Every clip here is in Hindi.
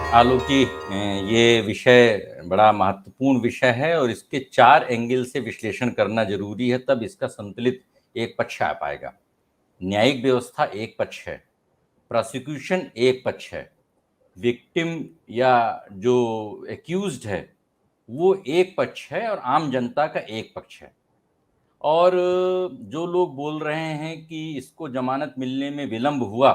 आलोक जी, ये विषय बड़ा महत्वपूर्ण विषय है और इसके 4 एंगल से विश्लेषण करना ज़रूरी है, तब इसका संतुलित एक पक्ष आ पाएगा। न्यायिक व्यवस्था एक पक्ष है, प्रोसिक्यूशन एक पक्ष है, विक्टिम या जो एक्यूज़्ड है, वो एक पक्ष है और आम जनता का एक पक्ष है। और जो लोग बोल रहे हैं कि इसको ज़मानत मिलने में विलंब हुआ,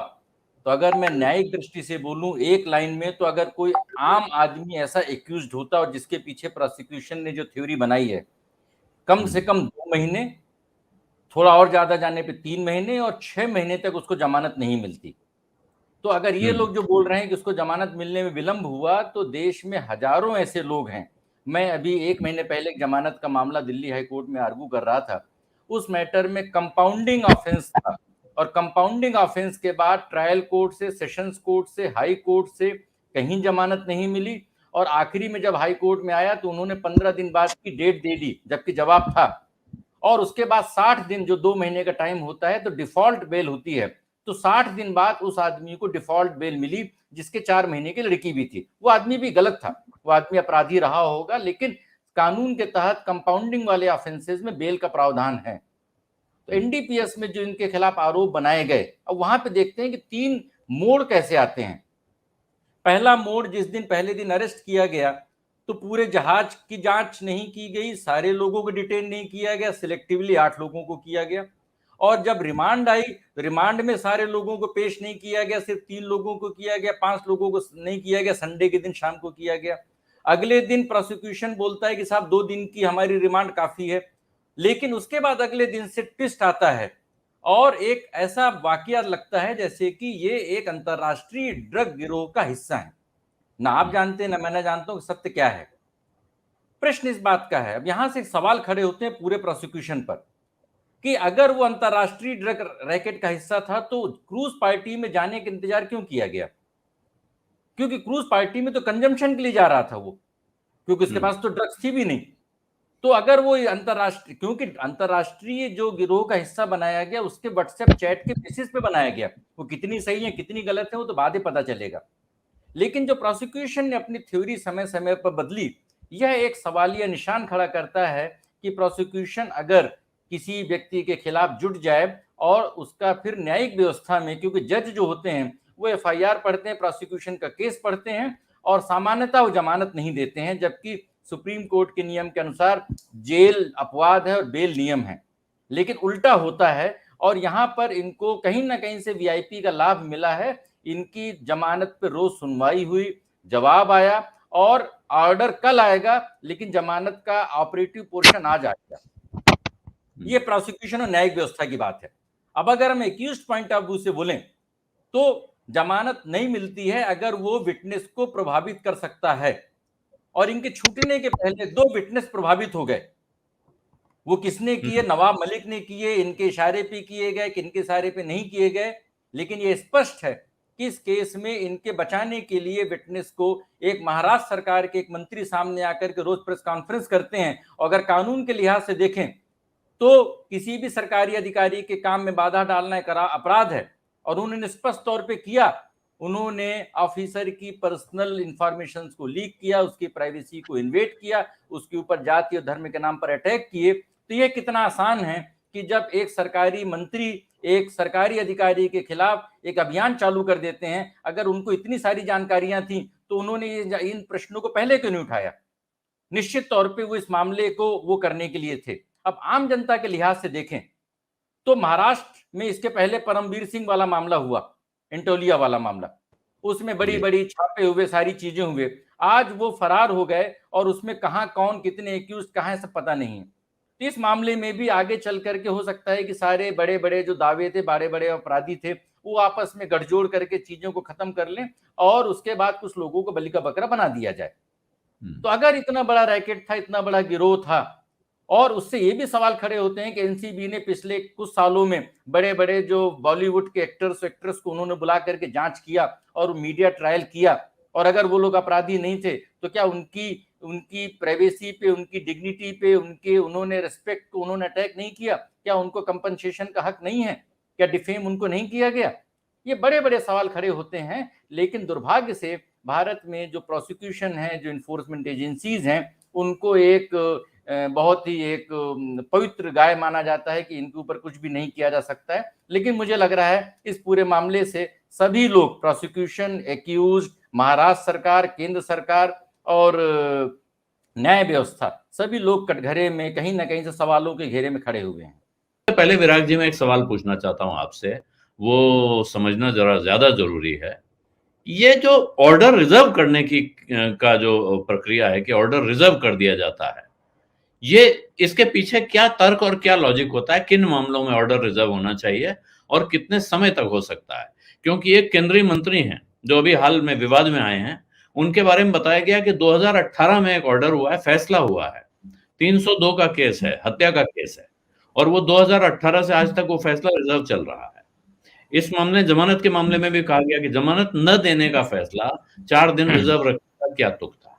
तो अगर मैं न्यायिक दृष्टि से बोलूँ एक लाइन में, तो अगर कोई आम आदमी ऐसा एक्यूज़्ड होता और जिसके पीछे प्रोसिक्यूशन ने जो थ्योरी बनाई है, कम से कम 2 महीने, थोड़ा और ज़्यादा जाने पे 3 महीने और 6 महीने तक उसको ज़मानत नहीं मिलती। तो अगर ये लोग जो बोल रहे हैं कि उसको ज़मानत मिलने में विलंब हुआ, तो देश में हज़ारों ऐसे लोग हैं। मैं अभी 1 महीने पहले एक ज़मानत का मामला दिल्ली हाई कोर्ट में आर्ग्यू कर रहा था। उस मैटर में कंपाउंडिंग ऑफेंस था और कंपाउंडिंग ऑफेंस के बाद ट्रायल कोर्ट से, सेशंस कोर्ट से, हाई कोर्ट से कहीं ज़मानत नहीं मिली और आखिरी में जब हाई कोर्ट में आया तो उन्होंने 15 दिन बाद की डेट दे दी, जबकि जवाब था। और उसके बाद 60 दिन जो 2 महीने का टाइम होता है, तो डिफ़ॉल्ट बेल होती है। तो 60 दिन बाद उस आदमी को डिफ़ॉल्ट बेल मिली, जिसके 4 महीने की लड़की भी थी। वो आदमी भी गलत था, वो आदमी अपराधी रहा होगा, लेकिन कानून के तहत कंपाउंडिंग वाले ऑफेंसेस में बेल का प्रावधान है। तो एनडीपीएस में जो इनके खिलाफ आरोप बनाए गए, अब वहां पे देखते हैं कि 3 मोड़ कैसे आते हैं। पहला मोड़, जिस दिन पहले दिन अरेस्ट किया गया, तो पूरे जहाज की जांच नहीं की गई, सारे लोगों को डिटेन नहीं किया गया, सिलेक्टिवली 8 लोगों को किया गया। और जब रिमांड आई, तो रिमांड में सारे लोगों को पेश नहीं किया गया, सिर्फ 3 लोगों को किया गया, 5 लोगों को नहीं किया गया, संडे के दिन शाम को किया गया। अगले दिन प्रोसिक्यूशन बोलता है कि साहब 2 दिन की हमारी रिमांड काफी है, लेकिन उसके बाद अगले दिन से ट्विस्ट आता है और एक ऐसा वाकया लगता है जैसे कि ये एक अंतरराष्ट्रीय ड्रग गिरोह का हिस्सा है। ना आप जानते हैं, ना मैं जानता हूं कि सत्य क्या है। प्रश्न इस बात का है, अब यहां से सवाल खड़े होते हैं पूरे प्रोसिक्यूशन पर कि अगर वो अंतरराष्ट्रीय ड्रग रैकेट का हिस्सा था, तो क्रूज पार्टी में जाने का इंतजार क्यों किया गया? क्योंकि क्रूज पार्टी में तो कंजम्पशन के लिए जा रहा था वो, क्योंकि उसके पास तो ड्रग्स थी भी नहीं। तो अगर वो अंतरराष्ट्रीय, क्योंकि अंतरराष्ट्रीय जो गिरोह का हिस्सा बनाया गया, उसके व्हाट्सएप चैट के बेसिस पे बनाया गया, वो कितनी सही है कितनी गलत है वो तो बाद में पता चलेगा। लेकिन जो प्रोसिक्यूशन ने अपनी थ्योरी समय समय पर बदली, यह एक सवालिया निशान खड़ा करता है कि प्रोसिक्यूशन अगर किसी व्यक्ति के खिलाफ जुट जाए और उसका फिर न्यायिक व्यवस्था में, क्योंकि जज जो होते हैं वो एफआईआर पढ़ते हैं, प्रोसिक्यूशन का केस पढ़ते हैं और सामान्यतः वो जमानत नहीं देते हैं, जबकि सुप्रीम कोर्ट के नियम के अनुसार जेल अपवाद है और बेल नियम है। लेकिन उल्टा होता है और यहां पर इनको कहीं ना कहीं से वीआईपी का लाभ मिला है। इनकी जमानत पर रोज सुनवाई हुई, जवाब आया और ऑर्डर कल आएगा, लेकिन जमानत का ऑपरेटिव पोर्शन आज आएगा। ये प्रोसिक्यूशन और न्यायिक व्यवस्था की बात है। अब अगर हम एक्यूज्ड पॉइंट ऑफ व्यू से बोलें, तो जमानत नहीं मिलती है अगर वो विटनेस को प्रभावित कर सकता है, और इनके छूटने के पहले 2 विटनेस प्रभावित हो गए। वो किसने किए? नवाब मलिक ने किए, इनके इशारे पे किए गए कि इनके इशारे पे नहीं किए गए। लेकिन ये स्पष्ट है कि इस केस में इनके बचाने के लिए विटनेस को एक महाराष्ट्र सरकार के एक मंत्री सामने आकर के रोज प्रेस कॉन्फ्रेंस करते हैं। और अगर कानून के लिहाज से देखें तो किसी भी सरकारी अधिकारी के काम में बाधा डालना एक अपराध है, और उन्होंने स्पष्ट तौर पे किया। उन्होंने ऑफिसर की पर्सनल इंफॉर्मेशन को लीक किया, उसकी प्राइवेसी को इन्वेट किया, उसके ऊपर जाति और धर्म के नाम पर अटैक किए। तो ये कितना आसान है कि जब एक सरकारी मंत्री एक सरकारी अधिकारी के खिलाफ एक अभियान चालू कर देते हैं, अगर उनको इतनी सारी जानकारियां थी तो उन्होंने इन प्रश्नों को पहले क्यों नहीं उठाया? निश्चित तौर पे वो इस मामले को वो करने के लिए थे। अब आम जनता के लिहाज से देखें तो महाराष्ट्र में इसके पहले परमवीर सिंह वाला मामला हुआ, इंटोलिया वाला मामला, उसमें बड़ी बड़ी छापे हुए, सारी चीजें हुए। आज वो फरार हो गए और उसमें कहां कौन कितने एक्यूज कहां है सब पता नहीं है। तो इस मामले में भी आगे चल करके हो सकता है कि सारे बड़े बड़े जो दावे थे, बड़े बड़े अपराधी थे, वो आपस में गठजोड़ करके चीजों को खत्म कर लें और उसके बाद कुछ लोगों को बलि का बकरा बना दिया जाए। तो अगर इतना बड़ा रैकेट था, इतना बड़ा गिरोह था, और उससे ये भी सवाल खड़े होते हैं कि एनसीबी ने पिछले कुछ सालों में बड़े बड़े जो बॉलीवुड के एक्ट्रेस को उन्होंने बुला करके जांच किया और मीडिया ट्रायल किया, और अगर वो लोग अपराधी नहीं थे तो क्या उनकी उनकी प्राइवेसी पे, उनकी डिग्निटी पे, उनके उन्होंने रिस्पेक्ट को उन्होंने अटैक नहीं किया? क्या उनको कंपनसेशन का हक नहीं है? क्या डिफेम उनको नहीं किया गया? ये बड़े बड़े सवाल खड़े होते हैं। लेकिन दुर्भाग्य से भारत में जो प्रोसिक्यूशन है, जो इन्फोर्समेंट एजेंसीज हैं, उनको एक बहुत ही एक पवित्र गाय माना जाता है कि इनके ऊपर कुछ भी नहीं किया जा सकता है। लेकिन मुझे लग रहा है इस पूरे मामले से सभी लोग, प्रोसिक्यूशन, एक्यूज, महाराष्ट्र सरकार, केंद्र सरकार और न्याय व्यवस्था, सभी लोग कटघरे में कहीं ना कहीं से सवालों के घेरे में खड़े हुए हैं। पहले विराग जी, मैं एक सवाल पूछना चाहता हूं आपसे, वो समझना जरा ज्यादा जरूरी है। ये जो ऑर्डर रिजर्व करने की का जो प्रक्रिया है कि ऑर्डर रिजर्व कर दिया जाता है, ये इसके पीछे क्या तर्क और क्या लॉजिक होता है? किन मामलों में ऑर्डर रिजर्व होना चाहिए और कितने समय तक हो सकता है? क्योंकि एक केंद्रीय मंत्री हैं जो अभी हाल में विवाद में आए हैं, उनके बारे में बताया गया कि 2018 में एक ऑर्डर हुआ है, फैसला हुआ है, 302 का केस है, हत्या का केस है, और वो 2018 से आज तक वो फैसला रिजर्व चल रहा है। इस मामले, जमानत के मामले में भी कहा गया कि जमानत न देने का फैसला 4 दिन रिजर्व रखने का क्या तुक था?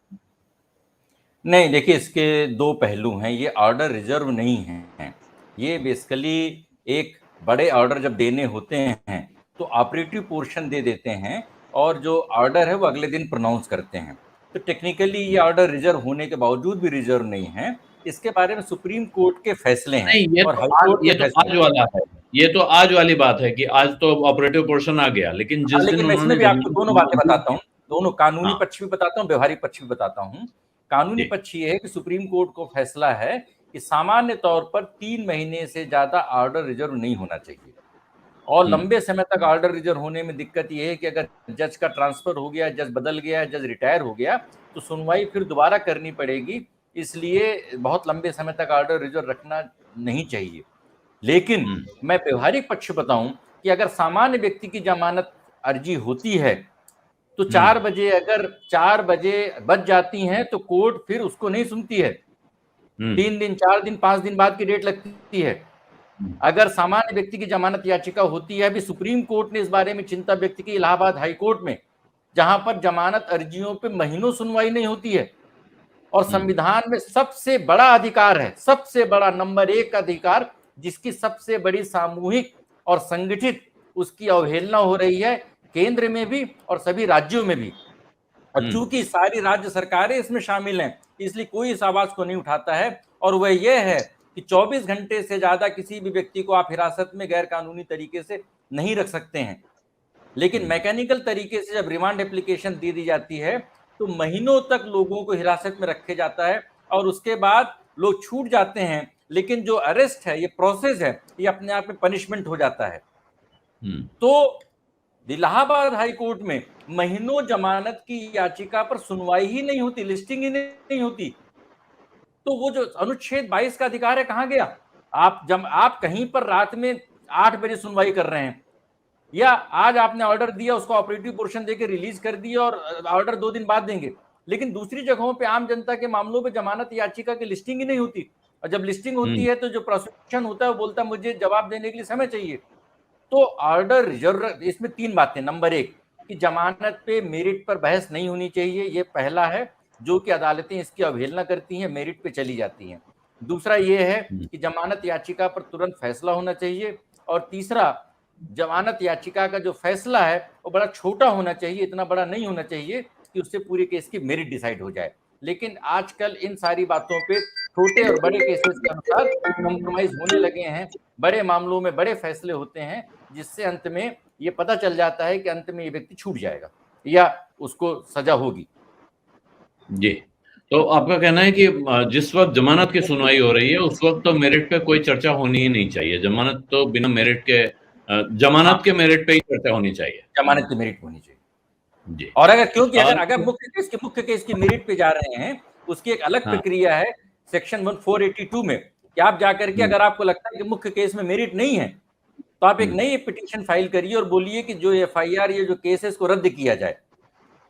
नहीं, देखिए, इसके दो पहलू हैं। ये ऑर्डर रिजर्व नहीं है, ये बेसिकली एक बड़े ऑर्डर जब देने होते हैं तो ऑपरेटिव पोर्शन दे देते हैं और जो ऑर्डर है वो अगले दिन प्रोनाउंस करते हैं। तो टेक्निकली ये ऑर्डर रिजर्व होने के बावजूद भी रिजर्व नहीं है। इसके बारे में सुप्रीम कोर्ट के फैसले हैं नहीं, और हाई कोर्ट ये के तो फैसले आज हैं। वाला है। ये तो आज वाली बात है कि आज तो ऑपरेटिव पोर्शन आ गया, लेकिन जिस दिन लेकिन मैं इसमें उन्होंने भी आपको दोनों बातें बताता हूँ, दोनों कानूनी हाँ, पक्ष भी बताता हूँ, व्यवहारिक पक्ष भी बताता हूँ। कानूनी जी, पक्ष ये है कि सुप्रीम कोर्ट को फैसला है कि सामान्य तौर पर 3 महीने से ज्यादा ऑर्डर रिजर्व नहीं होना चाहिए। और हुँ, लंबे समय तक ऑर्डर रिजर्व होने में दिक्कत ये है कि अगर जज का ट्रांसफर हो गया, जज बदल गया, जज रिटायर हो गया, तो सुनवाई फिर दोबारा करनी पड़ेगी। इसलिए बहुत लंबे समय तक ऑर्डर रिजर्व रखना नहीं चाहिए। लेकिन हुँ, मैं व्यवहारिक पक्ष बताऊं कि अगर सामान्य व्यक्ति की जमानत अर्जी होती है तो हुँ, 4 बजे, अगर 4 बजे बज जाती हैं तो कोर्ट फिर उसको नहीं सुनती है। हुँ, 3 दिन, 4 दिन, 5 दिन बाद की डेट लगती है। हुँ, अगर सामान्य व्यक्ति की जमानत याचिका होती है, अभी सुप्रीम कोर्ट ने इस बारे में चिंता व्यक्त की इलाहाबाद हाई कोर्ट में, जहां पर जमानत अर्जियों पे महीनों सुनवाई नहीं होती है। और हुँ, संविधान में सबसे बड़ा अधिकार है, सबसे बड़ा नंबर 1 अधिकार, जिसकी सबसे बड़ी सामूहिक और संगठित उसकी अवहेलना हो रही है, केंद्र में भी और सभी राज्यों में भी। और हुँ, चूंकि सारी राज्य सरकारें इसमें शामिल हैं, इसलिए कोई इस आवाज को नहीं उठाता है। और वह यह है कि 24 घंटे से ज्यादा किसी भी व्यक्ति को आप हिरासत में गैर कानूनी तरीके से नहीं रख सकते हैं। लेकिन हुँ, मैकेनिकल तरीके से जब रिमांड एप्लीकेशन दे दी जाती है तो महीनों तक लोगों को हिरासत में रखे जाता है और उसके बाद लोग छूट जाते हैं। लेकिन जो अरेस्ट है, ये प्रोसेस है, ये अपने आप में पनिशमेंट हो जाता है। हुँ, तो इलाहाबाद हाई कोर्ट में महीनों जमानत की याचिका पर सुनवाई ही नहीं होती, लिस्टिंग ही नहीं होती। तो वो जो अनुच्छेद 22 का अधिकार है कहां गया? आप जब आप कहीं पर रात में 8 बजे सुनवाई कर रहे हैं, या आज आपने ऑर्डर दिया, उसको ऑपरेटिव पोर्शन देकर रिलीज कर दिया और ऑर्डर 2 दिन बाद देंगे। लेकिन दूसरी जगहों पे आम जनता के मामलों पे जमानत याचिका की लिस्टिंग ही नहीं होती। और जब लिस्टिंग होती हुँ, है तो जो प्रोसिक्यूशन होता है वो बोलता है मुझे जवाब देने के लिए समय चाहिए। तो ऑर्डर रिजर्व, इसमें 3 बातें। नंबर 1 कि जमानत पे मेरिट पर बहस नहीं होनी चाहिए, ये पहला है, जो कि अदालतें इसकी अवहेलना करती हैं, मेरिट पे चली जाती हैं। दूसरा ये है हुँ, कि जमानत याचिका पर तुरंत फैसला होना चाहिए। और तीसरा, जमानत याचिका का जो फैसला है वो बड़ा छोटा होना चाहिए, इतना बड़ा नहीं होना चाहिए कि उससे पूरे केस की मेरिट डिसाइड हो जाए। लेकिन आजकल इन सारी बातों पे छोटे और बड़े केसेस के अनुसार कॉम्प्रोमाइज होने लगे हैं। बड़े मामलों में बड़े फैसले होते हैं, जिससे अंत में ये पता चल जाता है कि अंत में ये व्यक्ति छूट जाएगा या उसको सजा होगी। जी। तो आपका कहना है कि जिस वक़्त ज़मानत की सुनवाई हो रही है, उस वक़्त तो मेरिट पे कोई चर्चा होनी ही नहीं चाहिए। ज़मानत तो बिना मेरिट के हाँ, ज़मानत के मेरिट पे ही चर्चा होनी चाहिए। जमानत की मेरिट होनी चाहिए। जी। और अगर, क्योंकि अगर अगर तो मुख्य केस की मेरिट पे जा रहे हैं, उसकी एक अलग हाँ, प्रक्रिया है सेक्शन 482 में, कि आप जाकर के, हुँ, अगर आपको लगता है कि मुख्य केस में मेरिट नहीं है, तो आप एक हुँ, नई पिटीशन फाइल करिए और बोलिए कि जो एफआईआर, ये जो केस है, इसको रद्द किया जाए।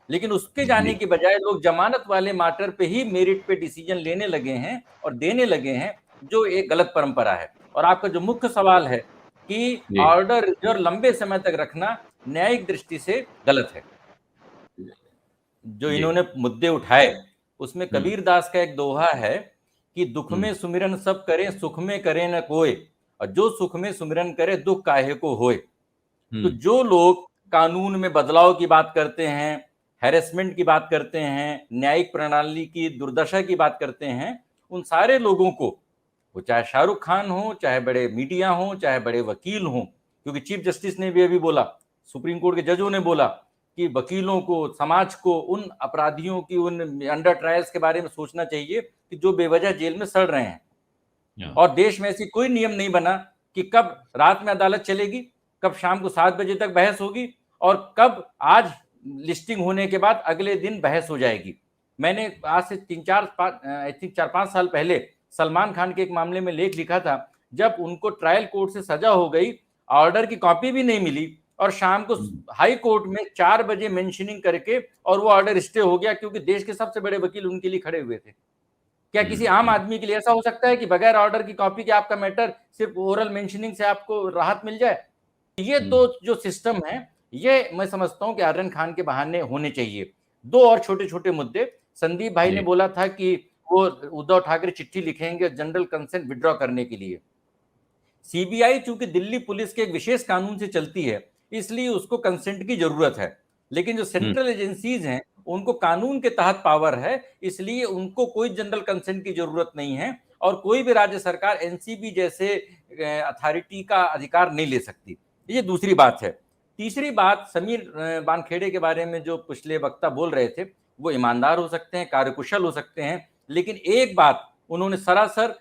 लेकिन उसके जाने जी, की बजाय लोग जमानत वाले मैटर पे ही मेरिट पे डिसीजन लेने लगे हैं और देने लगे हैं, जो एक गलत परंपरा है। और आपका जो मुख्य सवाल है कि जी, ऑर्डर रिजर्व लंबे समय तक रखना न्यायिक दृष्टि से गलत है। जो जी। इन्होंने मुद्दे उठाए, उसमें हुँ, कबीर दास का एक दोहा है कि दुख हुँ, में सुमिरन सब करें, सुख में करे न कोय, और जो सुख में सुमिरन करे दुख काहे को होए। हुँ, तो जो लोग कानून में बदलाव की बात करते हैं, हैरेसमेंट की बात करते हैं, न्यायिक प्रणाली की दुर्दशा की बात करते हैं, उन सारे लोगों को, वो चाहे शाहरुख खान हो, चाहे बड़े मीडिया हो, चाहे बड़े वकील हो, क्योंकि चीफ जस्टिस ने भी अभी बोला, सुप्रीम कोर्ट के जजों ने बोला कि वकीलों को, समाज को उन अपराधियों की, उन अंडर ट्रायल्स के बारे में सोचना चाहिए कि जो बेवजह जेल में सड़ रहे हैं। और देश में ऐसी कोई नियम नहीं बना कि कब रात में अदालत चलेगी, कब शाम को 7 बजे तक बहस होगी और कब आज लिस्टिंग होने के बाद अगले दिन बहस हो जाएगी। मैंने आज से 4-5 साल पहले सलमान खान के एक मामले में लेख लिखा था, जब उनको ट्रायल कोर्ट से सजा हो गई, ऑर्डर की कॉपी भी नहीं मिली और शाम को हाई कोर्ट में 4 बजे मेंशनिंग करके और वो ऑर्डर स्टे हो गया, क्योंकि देश के सबसे बड़े वकील उनके लिए खड़े हुए थे। क्या किसी आम आदमी के लिए ऐसा हो सकता है कि बगैर ऑर्डर की कॉपी के आपका मैटर सिर्फ ओरल मेंशनिंग से आपको राहत मिल जाए? ये तो जो सिस्टम है, ये मैं समझता हूं कि आर्यन खान के बहाने होने चाहिए। 2 और छोटे छोटे मुद्दे, संदीप भाई ने बोला था कि वो उद्धव ठाकरे चिट्ठी लिखेंगे जनरल कंसेंट विड्रॉ करने के लिए। सीबीआई चूंकि दिल्ली पुलिस के एक विशेष कानून से चलती है, इसलिए उसको कंसेंट की जरूरत है, लेकिन जो सेंट्रल एजेंसीज हैं उनको कानून के तहत पावर है, इसलिए उनको कोई जनरल कंसेंट की जरूरत नहीं है और कोई भी राज्य सरकार एनसीबी जैसे अथॉरिटी का अधिकार नहीं ले सकती। ये दूसरी बात है। तीसरी बात, समीर वानखेड़े के बारे में जो पिछले वक्ता बोल रहे थे, वो ईमानदार हो सकते हैं, कार्यकुशल हो सकते हैं, लेकिन एक बात उन्होंने सरासर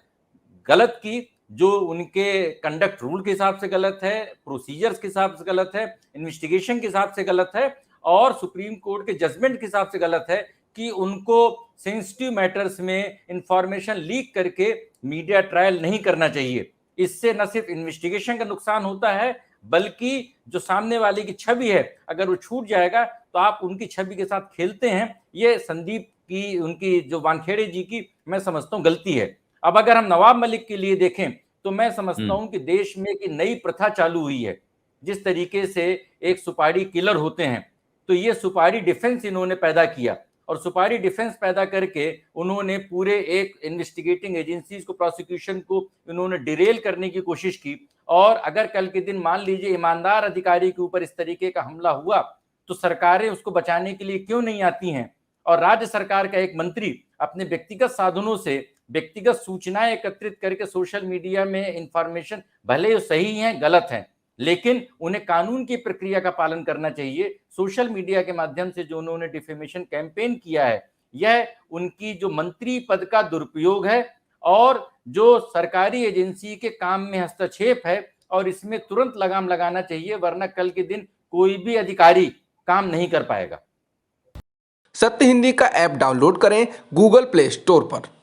गलत की, जो उनके कंडक्ट रूल के हिसाब से गलत है, प्रोसीजर्स के हिसाब से गलत है, इन्वेस्टिगेशन के हिसाब से गलत है और सुप्रीम कोर्ट के जजमेंट के हिसाब से गलत है कि उनको सेंसिटिव मैटर्स में इंफॉर्मेशन लीक करके मीडिया ट्रायल नहीं करना चाहिए। इससे न सिर्फ इन्वेस्टिगेशन का नुकसान होता है, बल्कि जो सामने वाले की छवि है, अगर वो छूट जाएगा तो आप उनकी छवि के साथ खेलते हैं। ये संदीप की, उनकी जो वानखेड़े जी की, मैं समझता हूं गलती है। अब अगर हम नवाब मलिक के लिए देखें तो मैं समझता हूं कि देश में एक नई प्रथा चालू हुई है। जिस तरीके से एक सुपारी किलर होते हैं, तो ये सुपारी डिफेंस इन्होंने पैदा किया और सुपारी डिफेंस पैदा करके उन्होंने पूरे एक इन्वेस्टिगेटिंग एजेंसीज को, प्रोसिक्यूशन को इन्होंने डिरेल करने की कोशिश की। और अगर कल के दिन मान लीजिए ईमानदार अधिकारी के ऊपर इस तरीके का हमला हुआ, तो सरकारें उसको बचाने के लिए क्यों नहीं आती हैं? और राज्य सरकार का एक मंत्री अपने व्यक्तिगत साधनों से व्यक्तिगत सूचनाएं एकत्रित करके सोशल मीडिया में इंफॉर्मेशन, भले ही सही है गलत है, लेकिन उन्हें कानून की प्रक्रिया का पालन करना चाहिए। सोशल मीडिया के माध्यम से जो उन्होंने डिफेमेशन कैंपेन किया है, यह उनकी जो मंत्री पद का दुरुपयोग है और जो सरकारी एजेंसी के काम में हस्तक्षेप है, और इसमें तुरंत लगाम लगाना चाहिए, वरना कल के दिन कोई भी अधिकारी काम नहीं कर पाएगा। सत्य हिंदी का ऐप डाउनलोड करें गूगल प्ले स्टोर पर।